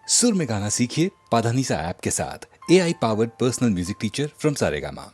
सुर में गाना सीखिए पाधानीसा ऐप के साथ। AI powered personal music teacher from Saregama.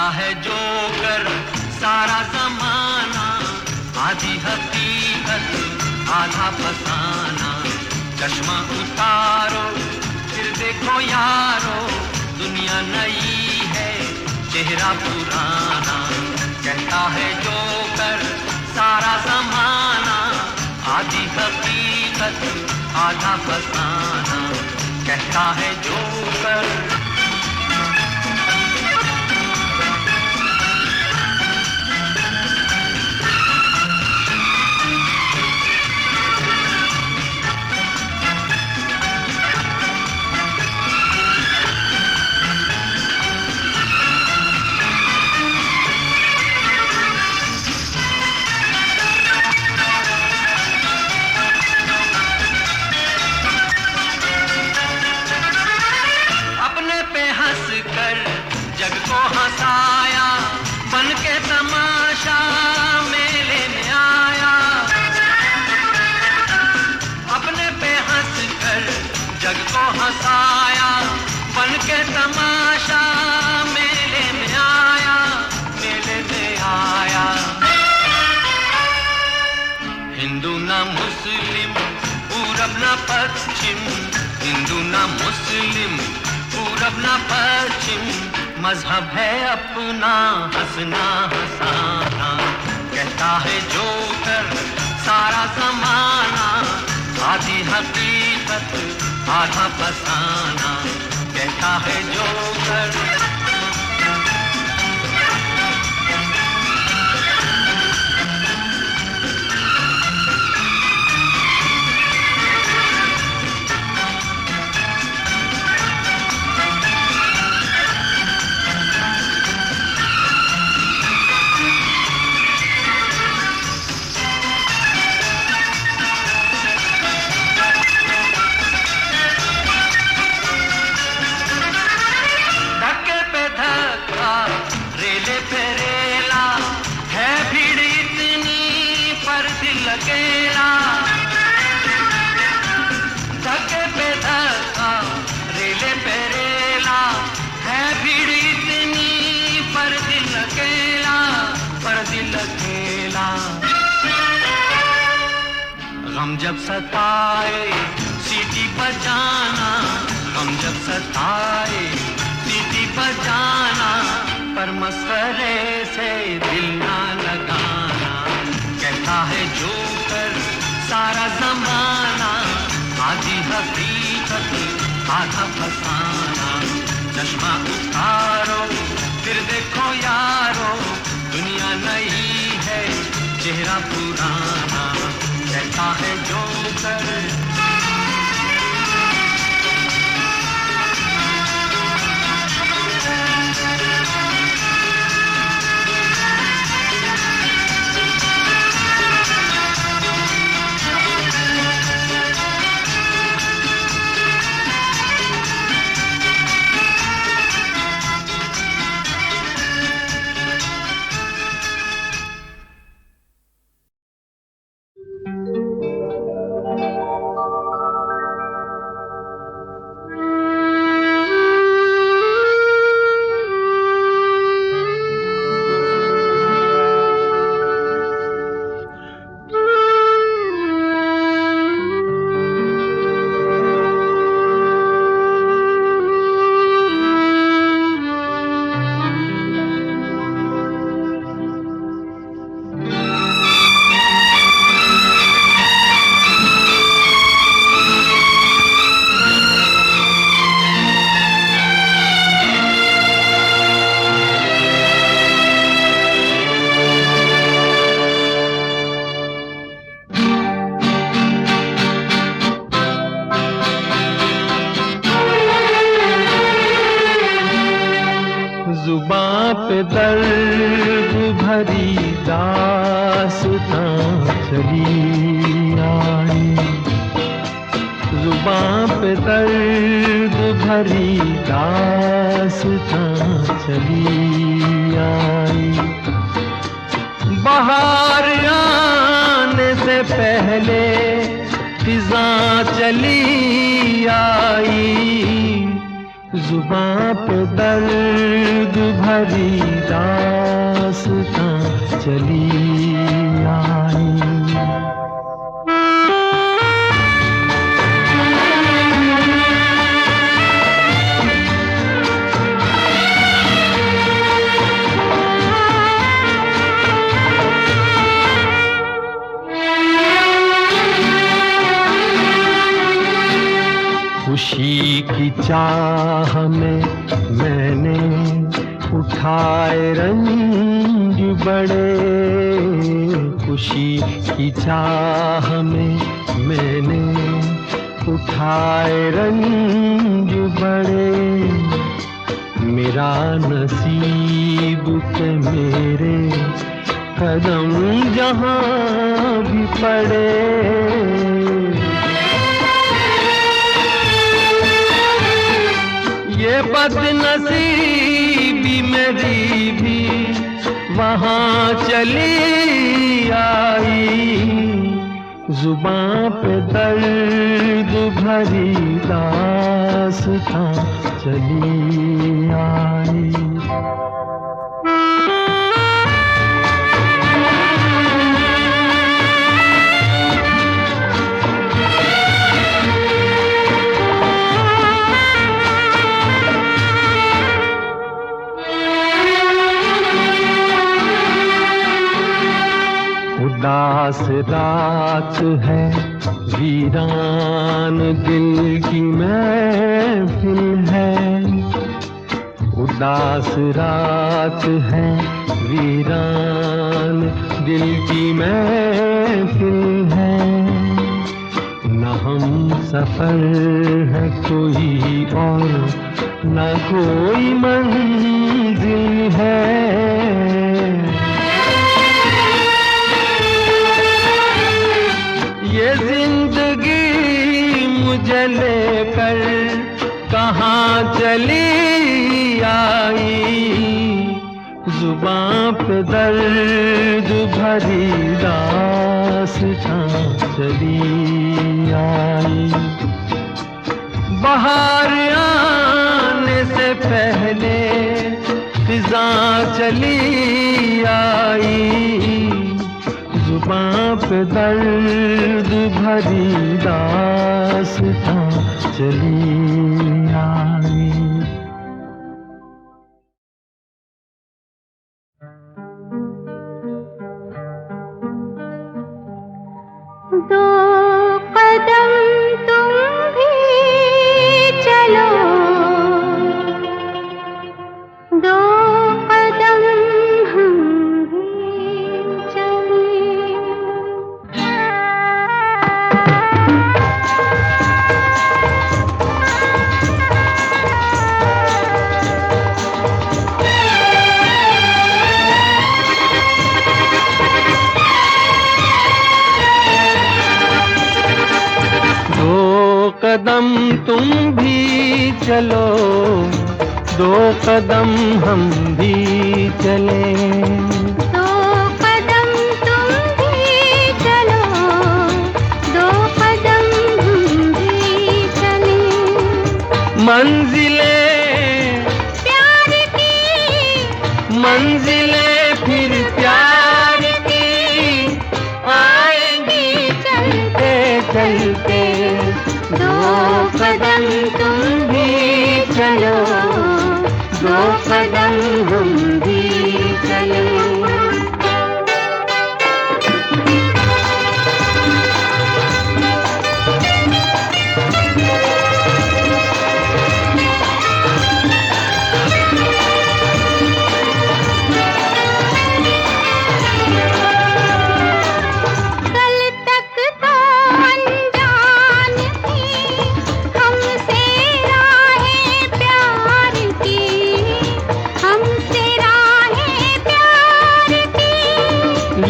है जोकर सारा जमाना, आधी हकीकत आधा फसाना। चश्मा उतारो फिर देखो यारो, दुनिया नई है चेहरा पुराना। कहता है जोकर सारा जमाना, आधी हकीकत आधा फसाना। कहता है जोकर। जग को हंसाया बन के तमाशा मेले में आया। अपने पे हंस कर जग को हंसाया बन के तमाशा मेले में आया, मेले में आया। हिंदू ना मुस्लिम पूरब ना पश्चिम, हिंदू ना मुस्लिम पूरब ना पश्चिम। मजहब है अपना हंसना हंसाना। कहता है जोकर सारा जमाना, आधी हकीकत आधा फसाना। कहता है जोकर। अकेला धक्के पे धक्का रेले पे रेला, है भीड़ इतनी पर दिल अकेला, पर दिल अकेला। गम जब सताए सीटी बजाना, गम जब सताए सीटी बजाना। पर मसरे से दिल ना लगाना। कहता है जोकर सारा जमाना, आधी हकीकत आधा फसाना। चश्मा उतारो फिर देखो यार, मेरा पुराना कहता है जो कर जुबां पे दर्द भरी दास्तां चली आई जुबां पे दर्द भरी दास्तां चली आई बाहर आने से पहले फिज़ां चली आई जुबां पे दर्द भरी दास्तां चली आई खुशी की चाह में मैंने उठाए रंग बड़े खुशी की चाह में मैंने उठाए रंग बड़े मेरा नसीब के मेरे कदम जहाँ भी पड़े ये बदनसीबी मेरी भी वहाँ चली आई जुबां पे दर्द भरी दास्तां चली आई उदास रात है वीरान दिल की महफिल है उदास रात है वीरान दिल की महफिल है न हम सफर है कोई और न कोई मंजिल है ये जिंदगी मुझे लेकर कहाँ चली आई जुबां पे दर्द भरी दास्तां चली आई बाहर आने से पहले फिज़ां चली आई जुबां पे दर्द भरी दास्तां चली आई दो कदम तुम भी चलो दो कदम हम भी चले कदम तुम भी चलो, दो कदम हम भी चलें। दो कदम तुम भी चलो, दो कदम हम भी चलें। मंजिले प्यार की, मंजिले फिर प्यार की आएंगी चलते चलते। दो कदम तुम भी चलो, दो कदम हम भी चलें।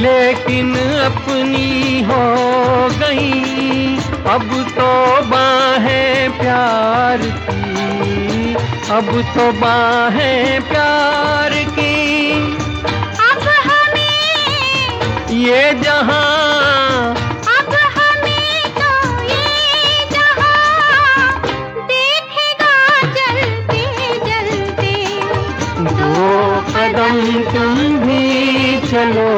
लेकिन अपनी हो गई अब तो बाहें प्यार की, अब तो बाहें प्यार की। अब हमें ये जहां, अब हमें तो ये जहां देखेगा जलते जलते। दो कदम तुम भी चलो,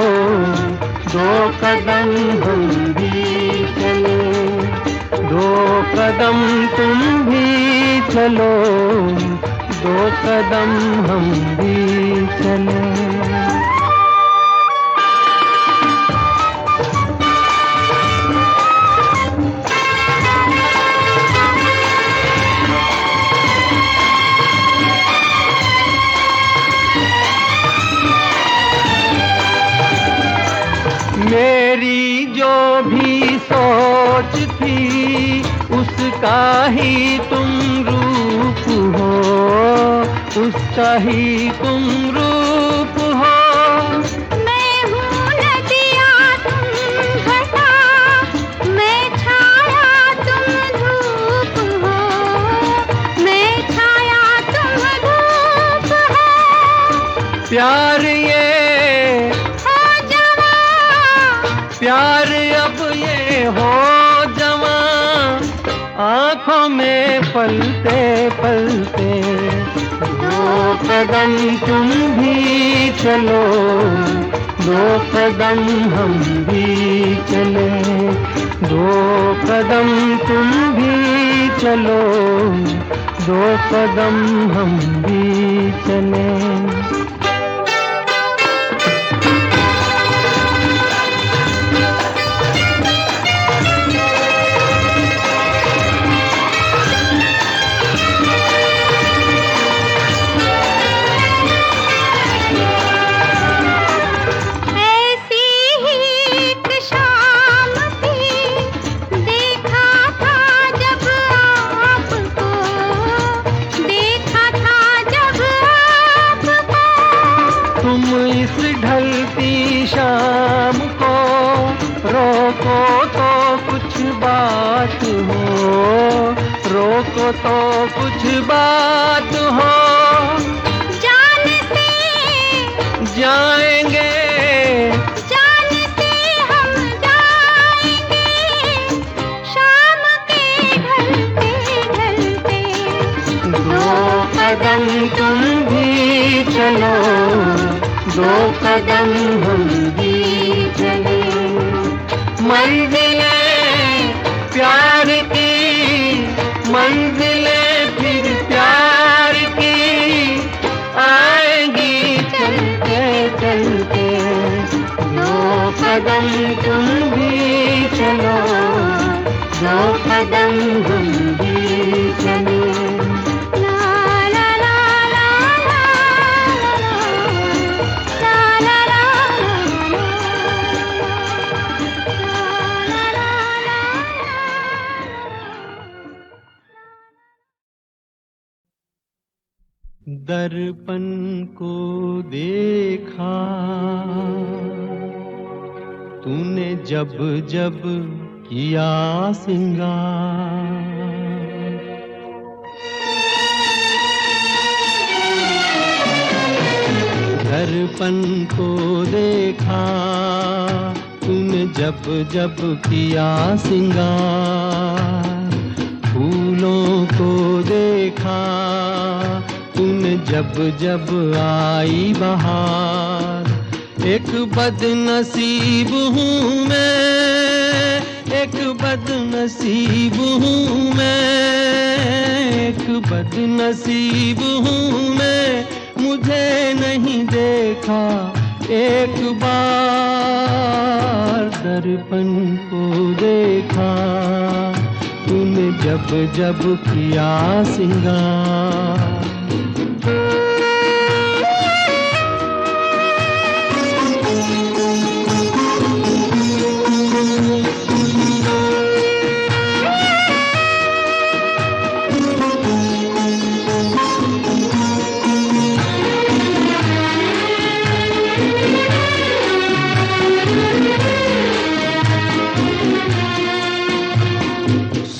दो कदम हम भी चलें। दो कदम तुम भी चलो, दो कदम हम भी चलें। मेरी जो भी सोच थी उसका ही तुम रूप हो, उसका ही तुम रूप हो। मैं हूँ नदिया तुम घटा, मैं छाया तुम धूप हो, मैं छाया तुम धूप हो। प्यार ये प्यार अब ये हो जवां, आँखों में पलते पलते। दो कदम तुम भी चलो, दो कदम हम भी चलें। दो कदम तुम भी चलो, दो कदम हम भी चलें। ढलती शाम को रोको तो कुछ बात हो, रोको तो कुछ बात हो। जान से जाएंगे, जान से हम जाएंगे, शाम के ढलते ढलते। दो कदम तुम भी चलो, दो कदम हम भी चलें। मंजिले प्यार की, मंजिले फिर प्यार की आएंगी चलते चलते। दो कदम तुम भी चलो, दो कदम हम भी चलें। दर्पण को देखा तूने जब जब किया सिंगार, दर्पण को देखा तूने जब जब किया सिंगार, फूलों को देखा तूने जब जब आई बहार। एक बदनसीब हूँ मैं, एक बदनसीब हूँ मैं, एक बदनसीब हूँ मैं, मुझे नहीं देखा एक बार। दर्पण को देखा तूने जब जब किया सिंगार।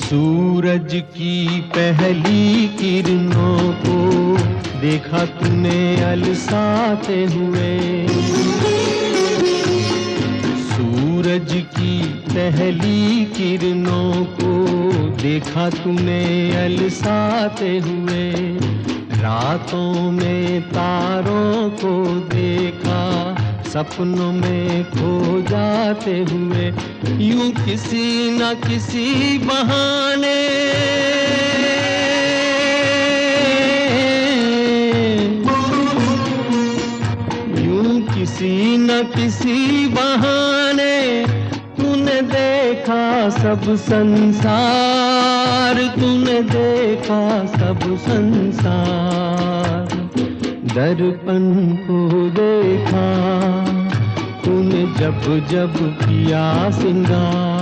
सूरज की पहली किरणों को देखा तूने अलसाते हुए। सूरज की पहली किरणों को देखा तूने अलसाते हुए। रातों में तारों को देखा सपनों में खो जाते हुए। यूं किसी न किसी बहाने यूं किसी न किसी बहाने तूने देखा सब संसार, तूने देखा सब संसार। दर्पण को देखा तूने जब जब किया सिंगार।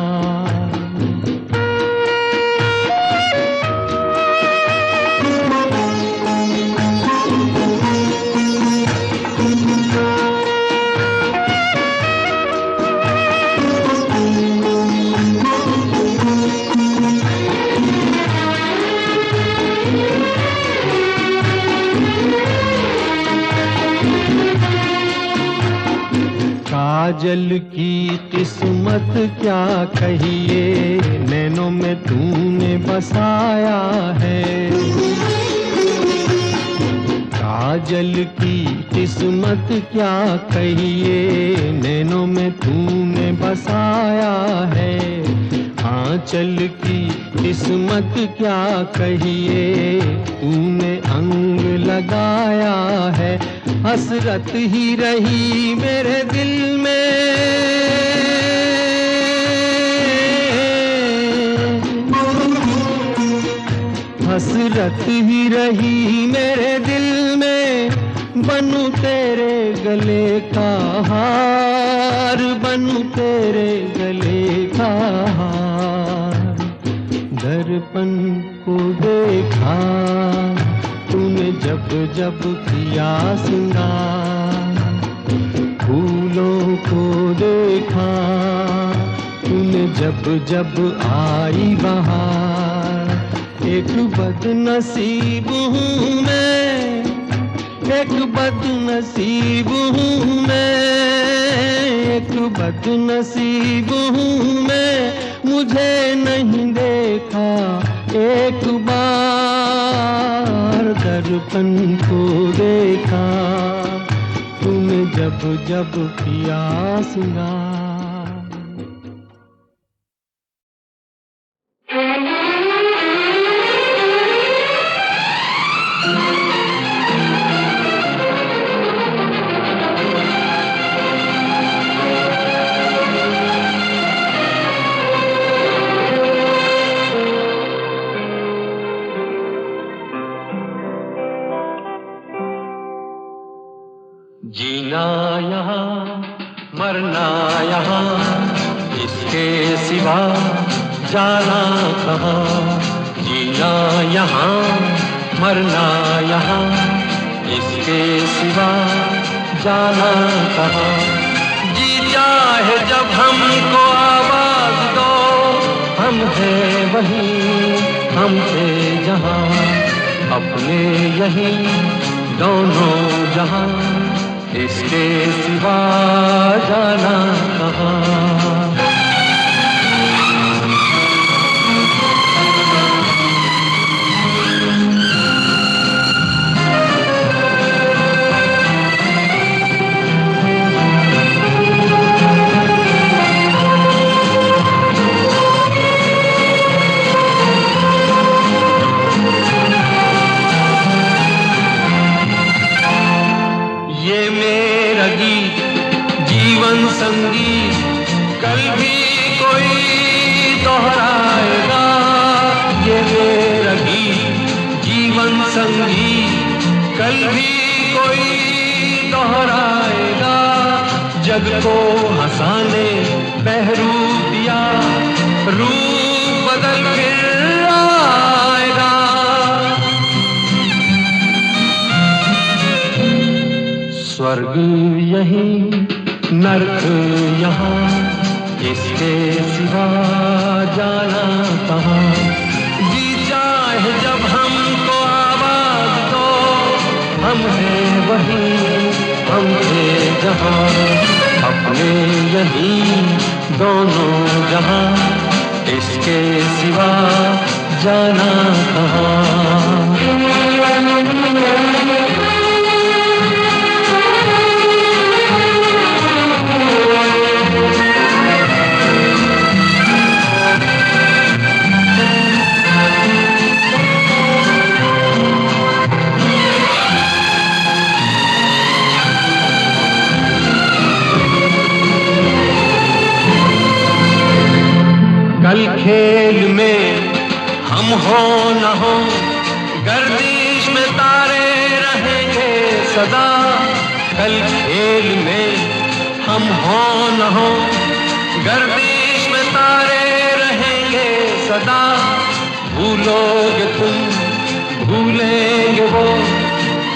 काजल की किस्मत क्या कहिए, नैनों में तूने बसाया है। काजल की किस्मत क्या कहिए, नैनों में तूने बसाया है। आंचल की किस्मत क्या कहिए, तूने अंग लगाया है। हसरत ही रही मेरे दिल में, हसरत ही रही मेरे दिल में। बनूं तेरे गले का हार, बनूं तेरे गले का हार। दर्पण को देखा तूने जब जब किया सिंगार। फूलों को देखा तूने जब जब आई बहार। एक बदनसीब हूँ मैं, एक बदनसीब हूँ मैं, एक बदनसीब हूँ मैं, मुझे नहीं देखा एक बार। दर्पण को देखा तूने जब जब किया सिंगार। जीना यहाँ मरना यहाँ, इसके सिवा जाना कहाँ। जीना यहाँ मरना यहाँ, इसके सिवा जाना कहाँ। जी चाहे जब हमको आवाज दो, हम हैं वहीं हम थे जहाँ। अपने यहीं दोनों जहाँ, इसके सिवा जाना कहाँ। ये मेरा गीत जीवन संगीत कल भी कोई दोहराएगा। ये मेरा गीत जीवन संगीत कल भी कोई दोहराएगा। जग को हंसाने बहरूप दिया रूप बदल फिर आएगा। स्वर्ग यहीं नर्क यहाँ, इसके सिवा जाना कहाँ। जी चाहे जब हमको आवाज दो, हम हैं वहीं हम थे जहाँ। अपने यहीं दोनों जहाँ, इसके सिवा जाना कहाँ। कल खेल में हम हो न हो, गर्दिश में तारे रहेंगे सदा। कल खेल में हम हो न हो, गर्दिश में तारे रहेंगे सदा। भूलोगे तुम भूलेंगे वो,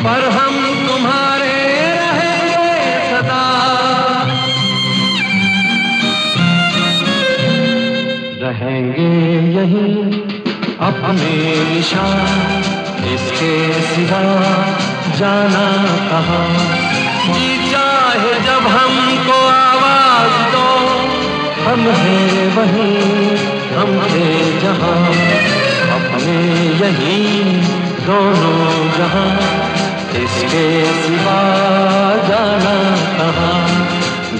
पर हम तुम्हारे रहेंगे सदा। रहेंगे यहीं अपने निशान, इसके सिवा जाना कहाँ। जी चाहे जब हमको आवाज दो, हम हैं वहीं हम थे जहाँ। अपने यहीं दोनों जहाँ, इसके सिवा जाना कहाँ।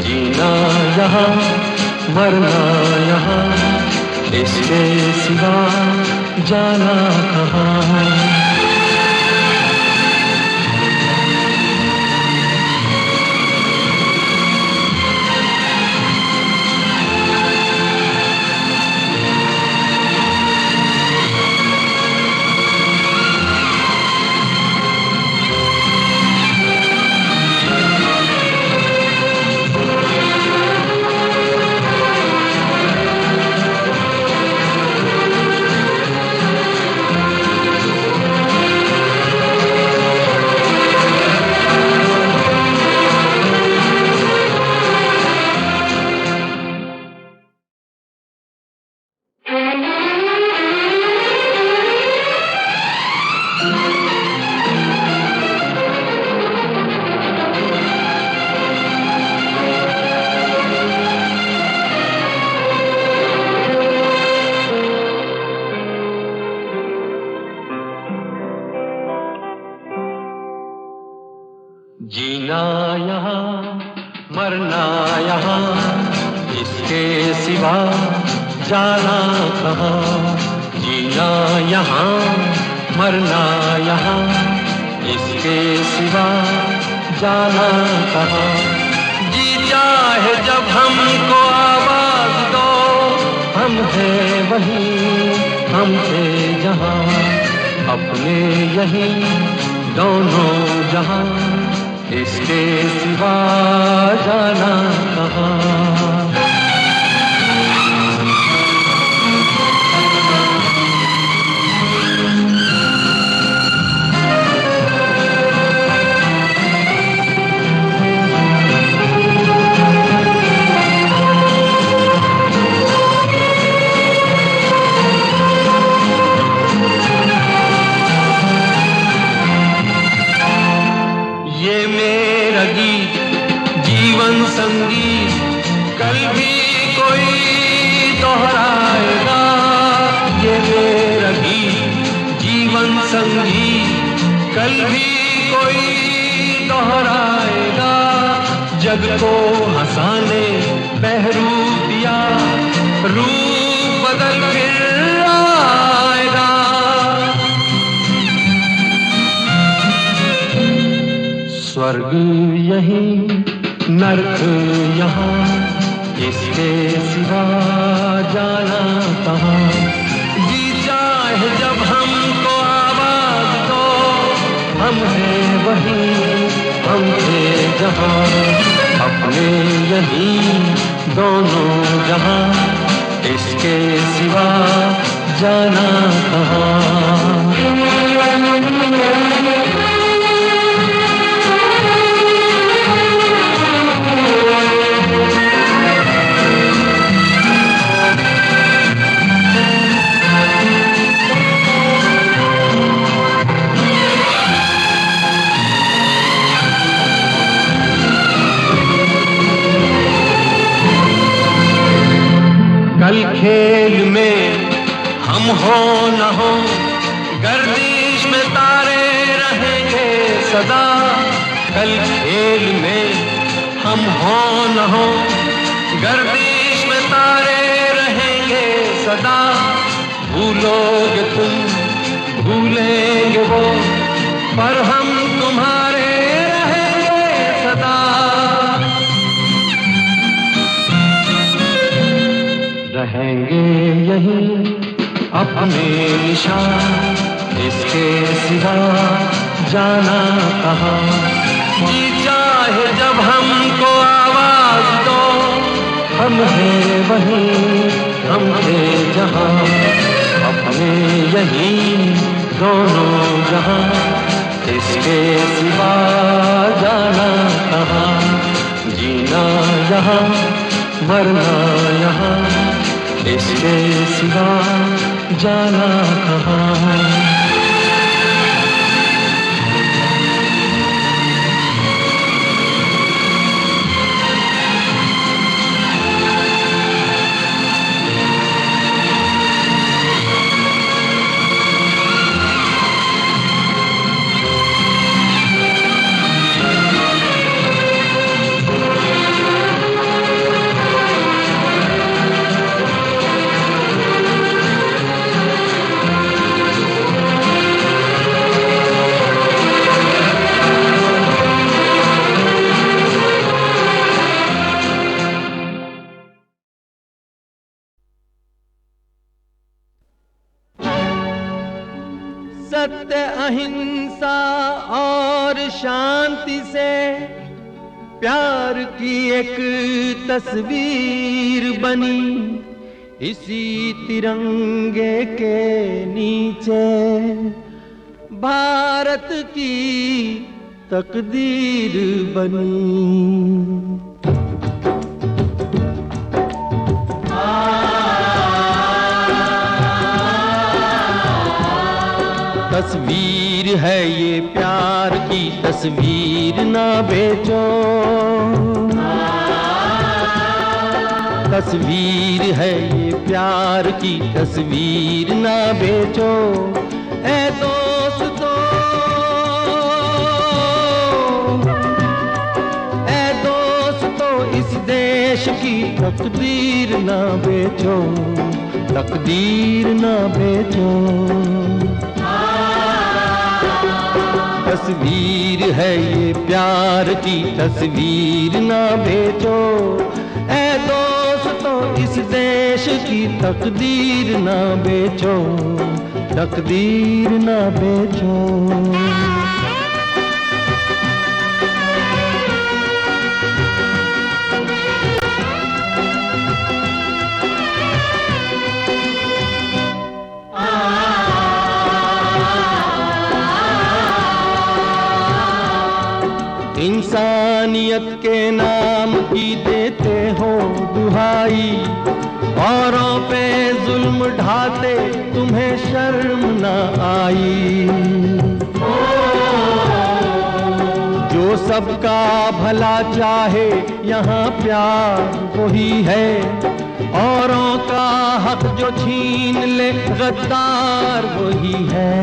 जीना यहाँ मरना यहाँ, इसके सिवा जाना कहाँ। जीना यहाँ मरना यहाँ, इसके सिवा जाना कहाँ। जीना यहाँ मरना यहाँ, इसके सिवा जाना कहाँ। जी चाहे जब हमको आवाज दो, हम हैं वहीं हम थे जहाँ। अपने यहीं दोनों जहाँ, इसके सिवा जाना कहाँ। ये मेरा गीत संगीत कल भी कोई दोहराएगा, ये मेरा गीत जीवन संगीत कल भी कोई दोहराएगा। जग को हंसाने बहरूप दिया, रूप बदल फिर आएगा। स्वर्ग यहीं नर्क यहाँ, इसके सिवा जाना कहाँ। जी चाहे जब हमको आवाज दो, हम हैं वहीं, हम थे जहाँ, अपने यहीं दोनों जहाँ, इसके सिवा जाना कहाँ। कल खेल में हम हो न हो, गर्दिश में तारे रहेंगे सदा। कल खेल में हम हो न हो, गर्दिश में तारे रहेंगे सदा। भूलोगे तुम, भूलेंगे वो, पर हम तुम्हारे रहेंगे सदा। रहेंगे यहीं अपने निशान, इसके सिवा जाना कहाँ। जी चाहे जब हमको आवाज दो, हम हैं वहीं, हम थे जहाँ, अपने यहीं दोनों जहाँ, इसके सिवा जाना कहाँ। जीना यहाँ मरना यहाँ, इसके सिवा जाना कहाँ। सत्य अहिंसा और शांति से प्यार की एक तस्वीर बनी, इसी तिरंगे के नीचे भारत की तकदीर बनी। तस्वीर है ये प्यार की तस्वीर, ना बेचो। तस्वीर है ये प्यार की तस्वीर, ना बेचो। ऐ दोस्तों, ऐ दोस्तों, इस देश की तकदीर ना बेचो, तकदीर ना बेचो। तस्वीर है ये प्यार की तस्वीर, ना बेचो। ऐ दोस्तों, इस देश की तकदीर ना बेचो, तकदीर ना बेचो। इंसानियत के नाम की देते हो दुहाई, औरों पे जुल्म ढाते तुम्हें शर्म न आई। जो जो सबका भला चाहे यहाँ प्यार वही है, औरों का हक जो छीन ले गद्दार वही है।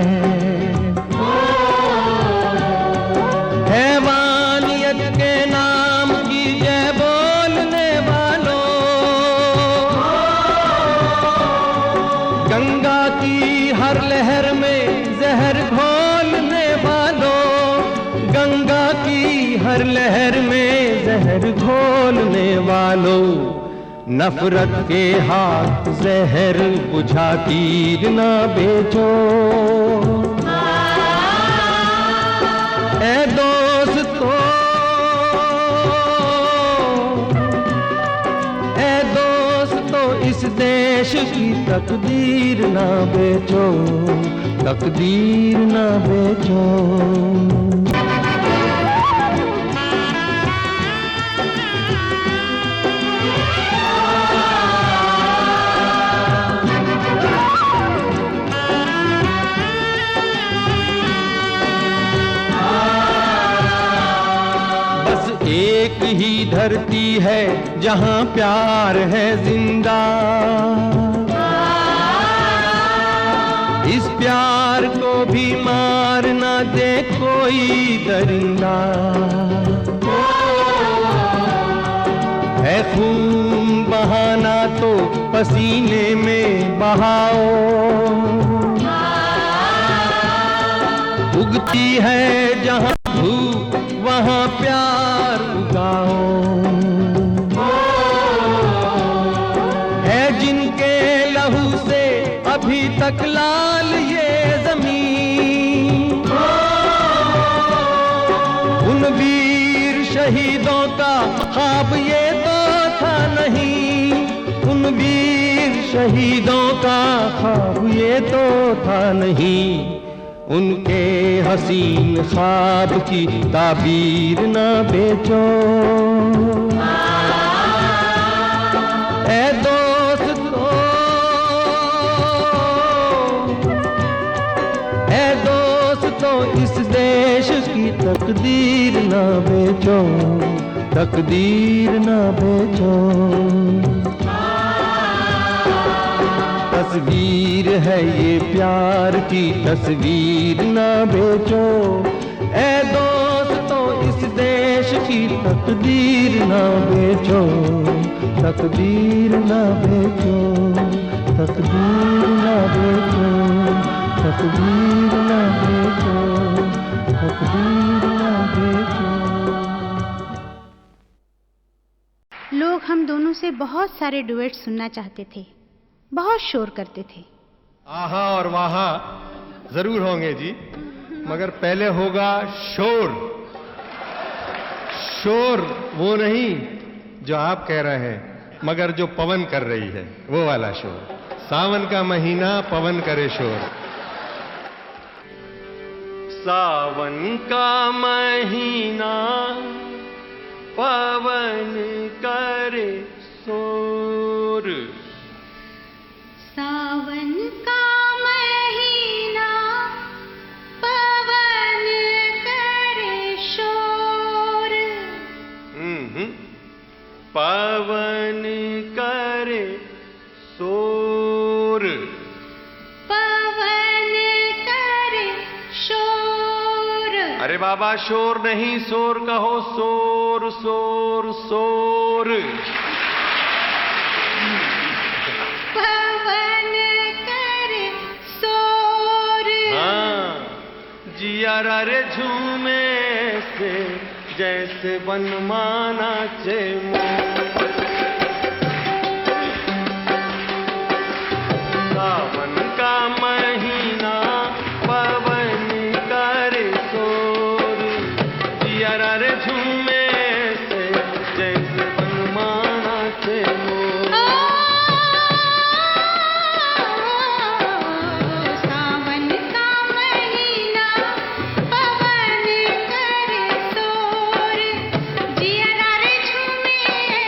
हैवानियत के नाम की जय बोलने वालों, गंगा की हर लहर में जहर घोलने वालों, गंगा की हर लहर में जहर घोलने वालों, नफरत के हाथ जहर बुझा तीर न बेचो। ए दोस्तों, ए दोस्तों, इस देश की तकदीर न बेचो, तकदीर न बेचो। एक ही धरती है जहां प्यार है जिंदा, इस प्यार को भी मार ना दे कोई दरिंदा। है खून बहाना तो पसीने में बहाओ, उगती है जहां धूप वहां प्यार उगाओ। है जिनके लहू से अभी तक लाल ये जमीन, उन वीर शहीदों का ख्वाब ये तो था नहीं, उन वीर शहीदों का ख्वाब ये तो था नहीं। उनके हसीन ख्वाब की ताबीर न बेचो। ए दोस्तों, ए दोस्तों, इस देश की तकदीर न बेचो, तकदीर न बेचो। तस्वीर है ये प्यार की, तस्वीर न बेचो। ए दोस्तों, इस देश की तकदीर न बेचो, तकदीर न बेचो, तकदीर न बेचो, तकदीर न बेचो, तकदीर न बेचो। लोग हम दोनों से बहुत सारे डुएट सुनना चाहते थे, बहुत शोर करते थे। आहा और वाहा जरूर होंगे जी, मगर पहले होगा शोर। शोर वो नहीं जो आप कह रहे हैं, मगर जो पवन कर रही है वो वाला शोर। सावन का महीना पवन करे शोर। सावन का महीना पवन करे शोर। सावन का महीना पवन करे शोर। पवन करे शोर। पवन करे शोर। अरे बाबा शोर नहीं, शोर कहो, शोर शोर शोर। जियारा रे झूमे से जैसे बनमाना चे सावन का महीना पवन करे शोर। जियारा रे झूमे से जैसे बनमाना चे जिया रे झूमे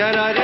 जरा रे